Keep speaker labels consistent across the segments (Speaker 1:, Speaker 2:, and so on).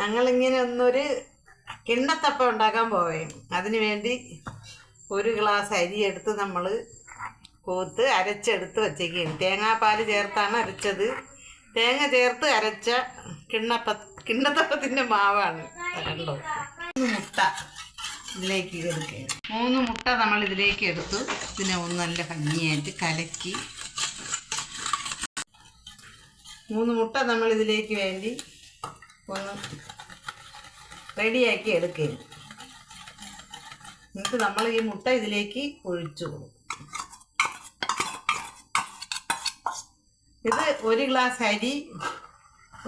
Speaker 1: ഞങ്ങളിങ്ങനെ ഒന്നൊരു കിണ്ണത്തപ്പം ഉണ്ടാക്കാൻ പോവുകയാണ്. അതിന് വേണ്ടി 1 ഗ്ലാസ് അരി എടുത്ത് നമ്മൾ കൂത്ത് അരച്ചെടുത്ത് വച്ചേക്കുകയാണ്. തേങ്ങാപ്പാൽ ചേർത്താണ് അരച്ചത്. തേങ്ങ ചേർത്ത് അരച്ച കിണ്ണത്തപ്പത്തിൻ്റെ മാവാണ്. കണ്ടോ? 3 മുട്ട ഇതിലേക്ക് എടുക്കുകയാണ്. 3 മുട്ട നമ്മൾ ഇതിലേക്ക് എടുത്തു. ഇതിനെ ഒന്ന് നല്ല ഭംഗിയായിട്ട് കലക്കി 3 മുട്ട നമ്മൾ ഇതിലേക്ക് വേണ്ടി ഒന്ന് റെഡിയാക്കി എടുക്കുകയാണ്. എന്നിട്ട് നമ്മൾ ഈ മുട്ട ഇതിലേക്ക് ഒഴിച്ചു കൊടുക്കും. ഇത് 1 ഗ്ലാസ് അരി,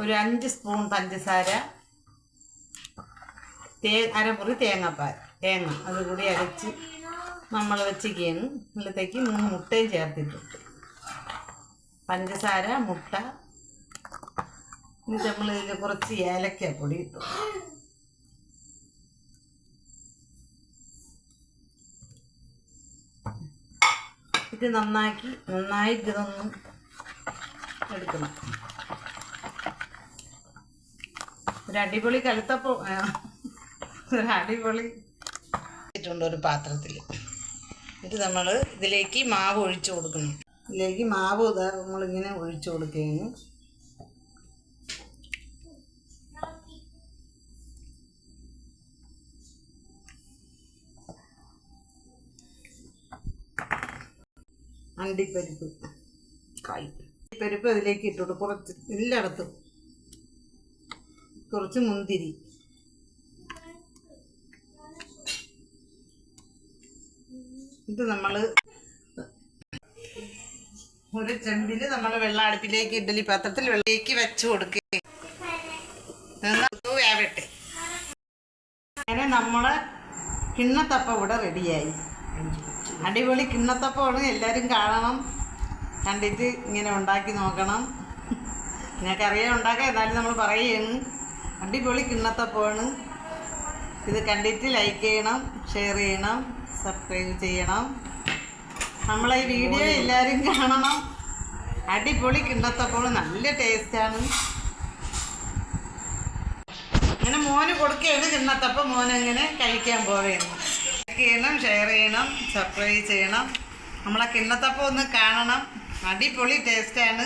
Speaker 1: ഒരു 5 സ്പൂൺ പഞ്ചസാര, അരമുറി തേങ്ങാപ്പാൽ, തേങ്ങ അതുകൂടി അരച്ച് നമ്മൾ വെച്ചിരിക്കുകയാണ്. ഇതിലത്തേക്ക് 3 മുട്ടയും ചേർത്തിട്ടുണ്ട്. പഞ്ചസാര, മുട്ട, എന്നിട്ട് നമ്മൾ ഇതിൽ കുറച്ച് ഏലക്കപ്പൊടി ഇട്ടു. ഇത് നന്നായിട്ട് ഇതൊന്നും എടുക്കണം. ഒരു അടിപൊളി കലുത്തപ്പം, ഒരു അടിപൊളി ഇട്ടുണ്ട് ഒരു പാത്രത്തിൽ. ഇത് നമ്മൾ ഇതിലേക്ക് മാവ് ഒഴിച്ചു കൊടുക്കണം. ഇതിലേക്ക് മാവ് നമ്മളിങ്ങനെ ഒഴിച്ചു കൊടുക്കുകയാണ്. അണ്ടിപ്പരിപ്പ്, പരിപ്പ് അതിലേക്ക് ഇട്ടോട്ട് കുറച്ച് എല്ലായിടത്തും കുറച്ച് മുന്തിരി, ഇത് നമ്മൾ ഒരു ചെമ്പിൽ നമ്മൾ വെള്ളം അടുപ്പിലേക്ക് ഇഡ്ഡലി പാത്രത്തിൽ വെള്ളത്തേക്ക് വെച്ച് കൊടുക്കുക. വേവട്ടെ. അങ്ങനെ നമ്മളെ കിണ്ണത്തപ്പം ഇവിടെ റെഡിയായി. അടിപൊളി കിണ്ണത്തപ്പമാണ്. എല്ലാവരും കാണണം, കണ്ടിട്ട് ഇങ്ങനെ ഉണ്ടാക്കി നോക്കണം. നിങ്ങൾക്കറിയാം ഉണ്ടാക്കാം, എന്നാലും നമ്മൾ പറയുകയാണ്. അടിപൊളി കിണ്ണത്തപ്പമാണ്. ഇത് കണ്ടിട്ട് ലൈക്ക് ചെയ്യണം, ഷെയർ ചെയ്യണം, സബ്സ്ക്രൈബ് ചെയ്യണം. നമ്മളെ ഈ വീഡിയോ എല്ലാവരും കാണണം. അടിപൊളി കിണ്ണത്തപ്പോൾ നല്ല ടേസ്റ്റാണ്. ഇങ്ങനെ മോന് കൊടുക്കുകയാണ് കിണ്ണത്തപ്പം. മോനങ്ങനെ കഴിക്കാൻ പോവുകയാണ്. ലൈക്ക് ചെയ്യണം, ഷെയർ ചെയ്യണം, സബ്സ്ക്രൈബ് ചെയ്യണം. നമ്മളെ കിണ്ണത്തപ്പം ഒന്ന് കാണണം. അടിപൊളി ടേസ്റ്റാണ്.